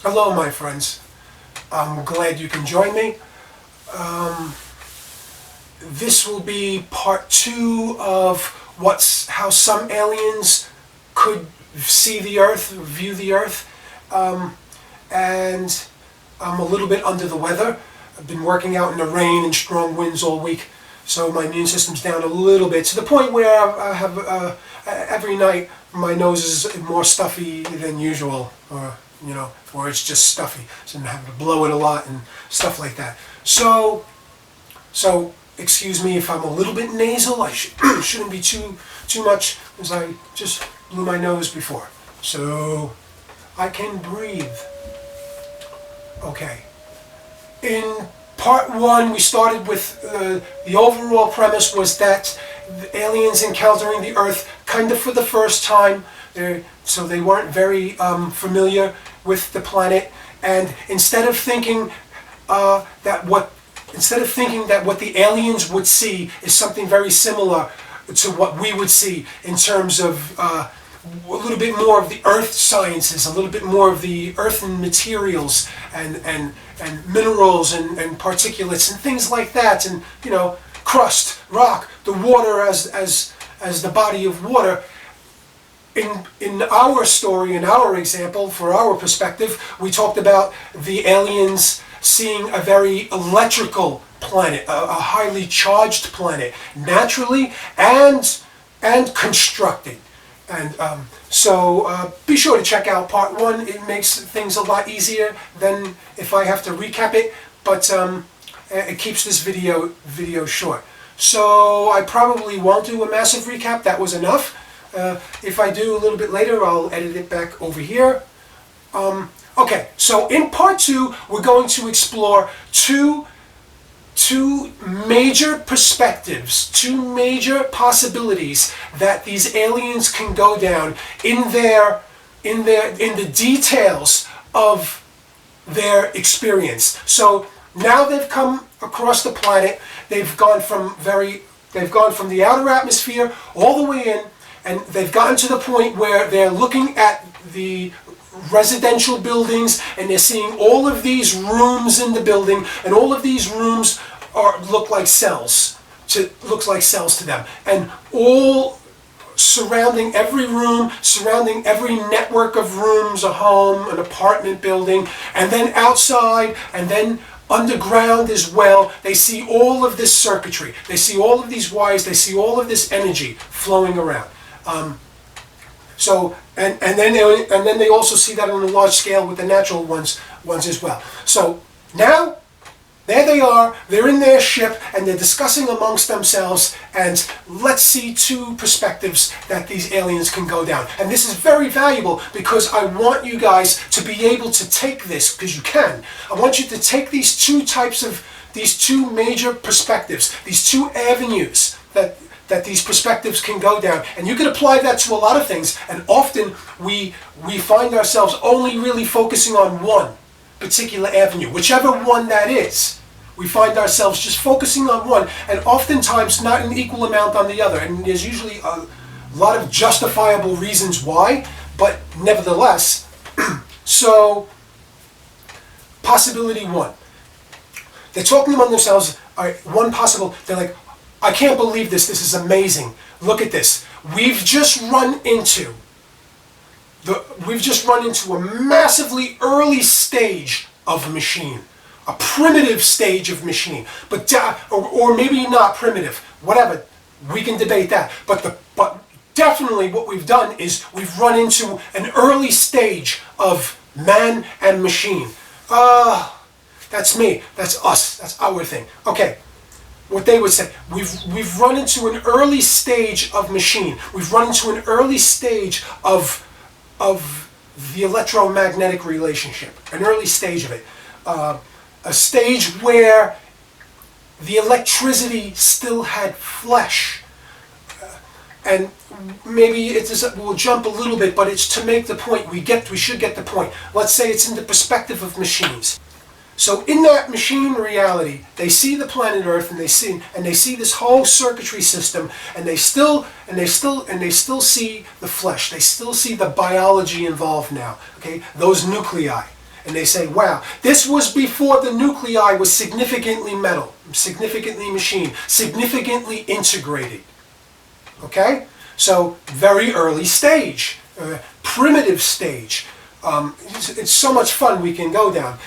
Hello, my friends. I'm glad you can join me. This will be part two of how some aliens could see the Earth, view the Earth, and I'm a little bit under the weather. I've been working out in the rain and strong winds all week, so my immune system's down a little bit to the point where I have every night my nose is more stuffy than usual, or it's just stuffy. So I'm having to blow it a lot and stuff like that. So excuse me if I'm a little bit nasal. I shouldn't be too much, because I just blew my nose before. So I can breathe. Okay. In part one, we started with the overall premise was that the aliens encountering the Earth kind of for the first time. So they weren't very familiar with the planet, and instead of thinking that what the aliens would see is something very similar to what we would see in terms of a little bit more of the earth sciences, a little bit more of the earthen materials and minerals and particulates and things like that, and crust, rock, the water as the body of water. In our story, in our example, for our perspective, we talked about the aliens seeing a very electrical planet, a highly charged planet, naturally and constructed. And so be sure to check out part one. It makes things a lot easier than if I have to recap it, but it keeps this video short. So I probably won't do a massive recap. That was enough. If I do a little bit later, I'll edit it back over here. Okay, so in part two, we're going to explore two major perspectives, two major possibilities that these aliens can go down in the details of their experience. So now they've come across the planet. They've gone from the outer atmosphere all the way in, and they've gotten to the point where they're looking at the residential buildings, and they're seeing all of these rooms in the building, and all of these rooms look like cells. Looks like cells to them, and all surrounding every room, surrounding every network of rooms, a home, an apartment building, and then outside, and then underground as well. They see all of this circuitry. They see all of these wires. They see all of this energy flowing around. And then they also see that on a large scale with the natural ones as well. So now, there they are, they're in their ship, and they're discussing amongst themselves, and let's see two perspectives that these aliens can go down. And this is very valuable, because I want you guys to be able to take this, because you can. I want you to take these two major perspectives, these two avenues that these perspectives can go down. And you can apply that to a lot of things, and often we find ourselves only really focusing on one particular avenue, whichever one that is. We find ourselves just focusing on one, and oftentimes not an equal amount on the other. And there's usually a lot of justifiable reasons why, but nevertheless. So, possibility one. They're talking among themselves. All right, one possible, they're like, I can't believe this. This is amazing. Look at this. We've just run into a massively early stage of machine, a primitive stage of machine, but or maybe not primitive. Whatever, we can debate that. But definitely, what we've done is we've run into an early stage of man and machine. That's me. That's us. That's our thing. Okay. What they would say, we've run into an early stage of machine. We've run into an early stage of the electromagnetic relationship, an early stage of it, a stage where the electricity still had flesh. And maybe we'll jump a little bit, but it's to make the point. We should get the point. Let's say it's in the perspective of machines. So in that machine reality, they see the planet Earth, and they see this whole circuitry system, and they still see the flesh. They still see the biology involved now. Okay, those nuclei, And they say, wow, this was before the nuclei was significantly metal, significantly machined, significantly integrated. Okay? So, very early stage, primitive stage. It's so much fun we can go down.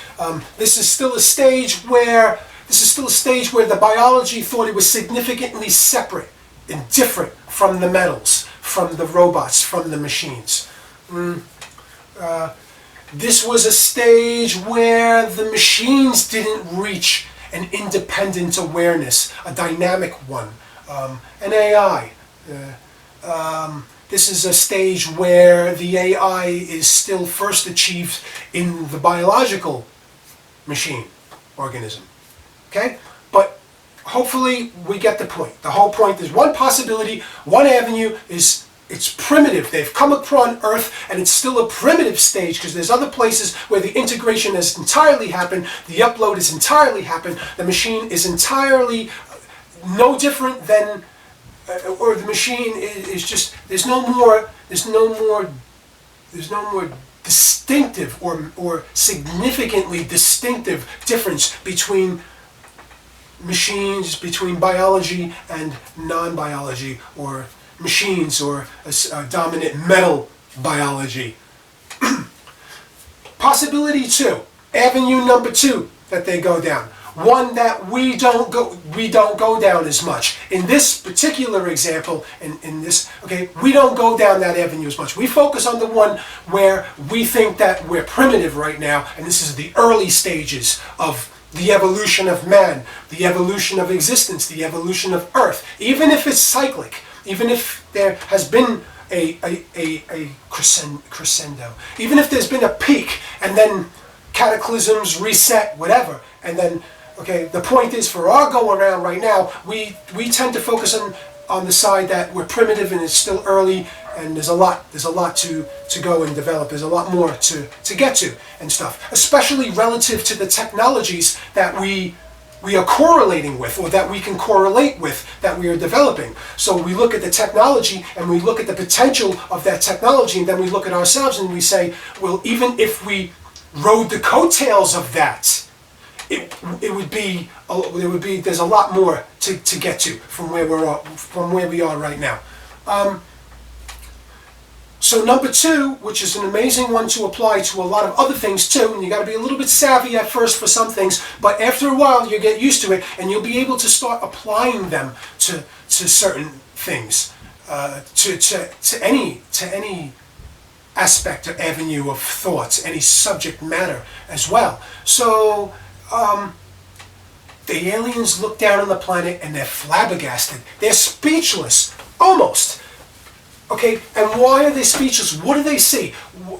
This is still a stage where the biology thought it was significantly separate and different from the metals, from the robots, from the machines. This was a stage where the machines didn't reach an independent awareness, a dynamic one, an AI. This is a stage where the AI is still first achieved in the biological machine organism. Okay? But hopefully we get the point. The whole point is one possibility, one avenue is it's primitive. They've come upon Earth and it's still a primitive stage because there's other places where the integration has entirely happened, the upload has entirely happened, the machine is entirely no different than or the machine is just there's no more distinctive or significantly distinctive difference between machines, between biology and non-biology, or machines or a dominant metal biology. Possibility 2, avenue number 2 that they go down. One that we don't go down as much. In this particular example, in this, okay, we don't go down that avenue as much. We focus on the one where we think that we're primitive right now, and this is the early stages of the evolution of man, the evolution of existence, the evolution of Earth. Even if it's cyclic, even if there has been a crescendo, even if there's been a peak, and then cataclysms reset, whatever, and then, okay, the point is for our go around right now, we tend to focus on the side that we're primitive and it's still early, and there's a lot to go and develop. There's a lot more to get to and stuff, especially relative to the technologies that we are correlating with, or that we can correlate with, that we are developing. So we look at the technology and we look at the potential of that technology, and then we look at ourselves and we say, well, even if we rode the coattails of that, there's a lot more to get to from where we are right now. So number 2, which is an amazing one to apply to a lot of other things too, and you got to be a little bit savvy at first for some things, but after a while you get used to it and you'll be able to start applying them to certain things, to any aspect or avenue of thoughts, any subject matter as well. So the aliens look down on the planet and they're flabbergasted. They're speechless, almost. Okay, and why are they speechless? What do they see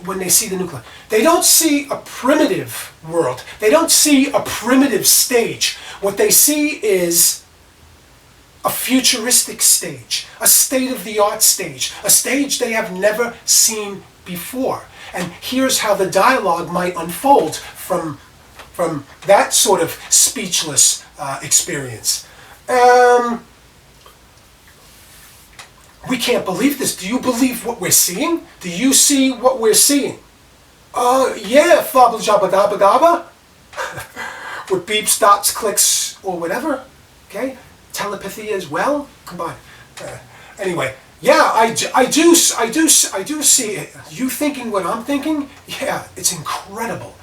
when they see the nuclei? They don't see a primitive world. They don't see a primitive stage. What they see is a futuristic stage, a state-of-the-art stage, a stage they have never seen before. And here's how the dialogue might unfold from that sort of speechless experience. We can't believe this. Do you believe what we're seeing? Do you see what we're seeing? Yeah, flabba jabba dabba dabba. With beeps, dots, clicks, or whatever. Okay? Telepathy as well? Come on. Anyway, yeah, I do see it. You thinking what I'm thinking? Yeah, it's incredible.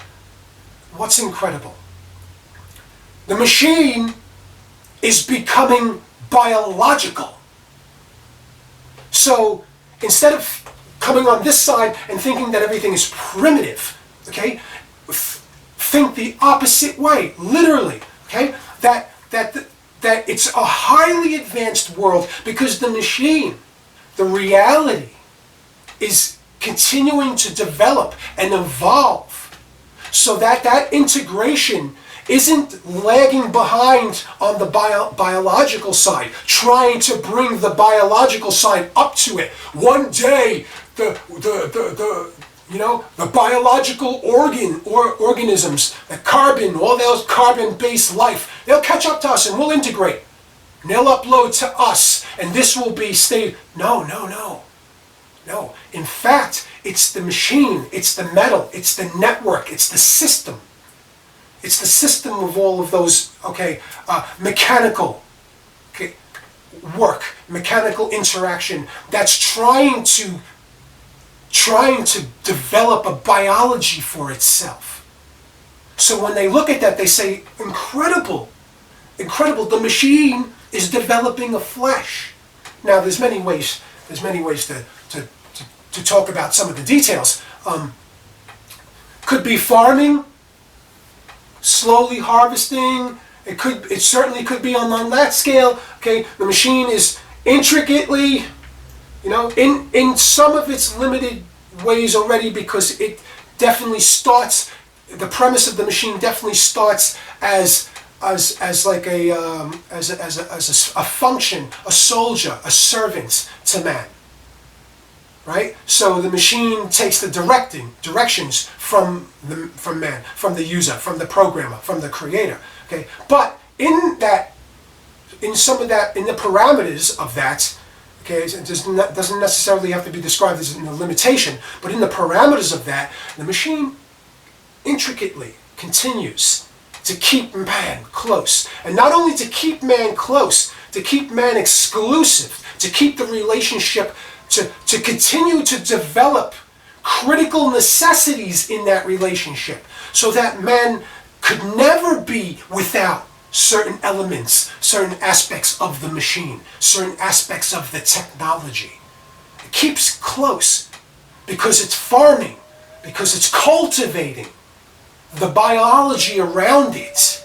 What's incredible? The machine is becoming biological. So instead of coming on this side and thinking that everything is primitive, okay, think the opposite way, literally, okay, that it's a highly advanced world because the machine, the reality, is continuing to develop and evolve, so that integration isn't lagging behind on the biological side, trying to bring the biological side up to it. One day, the biological organisms, the carbon, all those carbon-based life, they'll catch up to us and we'll integrate. And they'll upload to us, and this will be No. No, in fact, it's the machine, it's the metal, it's the network, it's the system. It's the system of all of those, mechanical, work, mechanical interaction that's trying to develop a biology for itself. So when they look at that, they say, incredible, incredible, the machine is developing a flesh. Now there's many ways to talk about some of the details. Could be farming, slowly harvesting. It certainly could be on that scale. Okay, the machine is intricately, in some of its limited ways already, because it definitely starts. The premise of the machine definitely starts as like a function, a soldier, a servant to man. Right? So the machine takes the directions from man, from the user, from the programmer, from the creator. Okay? But in the parameters of that, okay, it doesn't necessarily have to be described as a limitation, but in the parameters of that, the machine intricately continues to keep man close. And not only to keep man close, to keep man exclusive, to keep the relationship, to continue to develop critical necessities in that relationship, so that man could never be without certain elements, certain aspects of the machine, certain aspects of the technology. It keeps close because it's farming, because it's cultivating the biology around it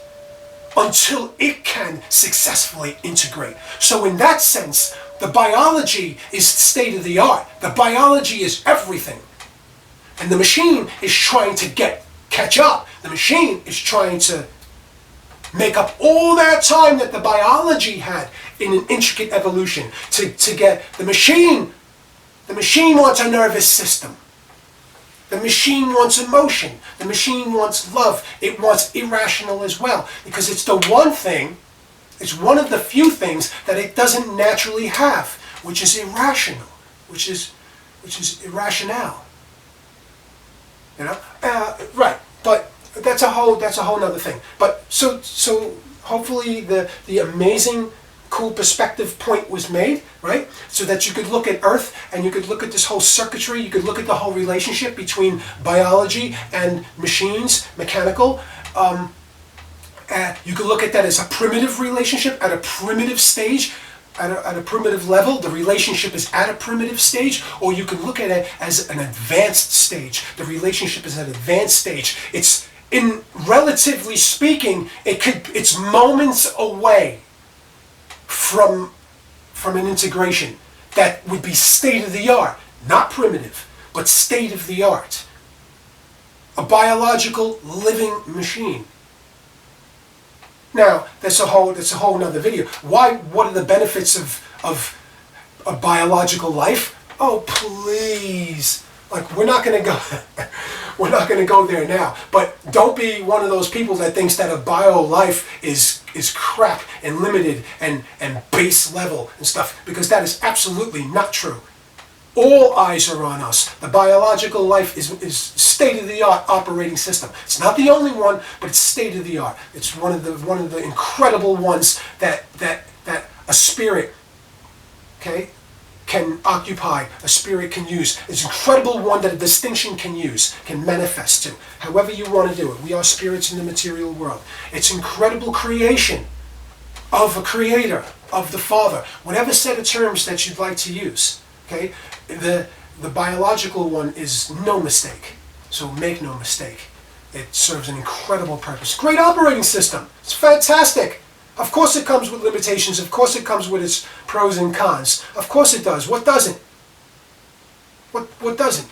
until it can successfully integrate. So in that sense, the biology is state of the art. The biology is everything. And the machine is trying to catch up. The machine is trying to make up all that time that the biology had in an intricate evolution to get the machine. The machine wants a nervous system. The machine wants emotion. The machine wants love. It wants irrational as well, because it's the one thing, it's one of the few things that it doesn't naturally have, which is irrational, which is irrationale. Right? But that's a whole nother thing. But so hopefully the amazing, cool perspective point was made, right? So that you could look at Earth and you could look at this whole circuitry, you could look at the whole relationship between biology and machines, mechanical. You could look at that as a primitive relationship at a primitive stage, at a primitive level. The relationship is at a primitive stage, or you could look at it as an advanced stage. The relationship is at an advanced stage. It's, in relatively speaking, it's moments away from an integration that would be state of the art, not primitive, but state of the art. A biological living machine. Now, that's a whole nother video. What are the benefits of a biological life? Oh, please. Like, we're not going to go there now. But don't be one of those people that thinks that a bio life is crap and limited and base level and stuff, because that is absolutely not true. All eyes are on us. The biological life is state-of-the-art operating system. It's not the only one, but it's state-of-the-art. It's one of the incredible ones that a spirit, can occupy, a spirit can use. It's an incredible one that a distinction can manifest to. However you want to do it. We are spirits in the material world. It's incredible creation of a creator, of the Father. Whatever set of terms that you'd like to use. Okay? The biological one is no mistake. So make no mistake. It serves an incredible purpose. Great operating system. It's fantastic. Of course it comes with limitations. Of course it comes with its pros and cons. Of course it does. What doesn't? What doesn't?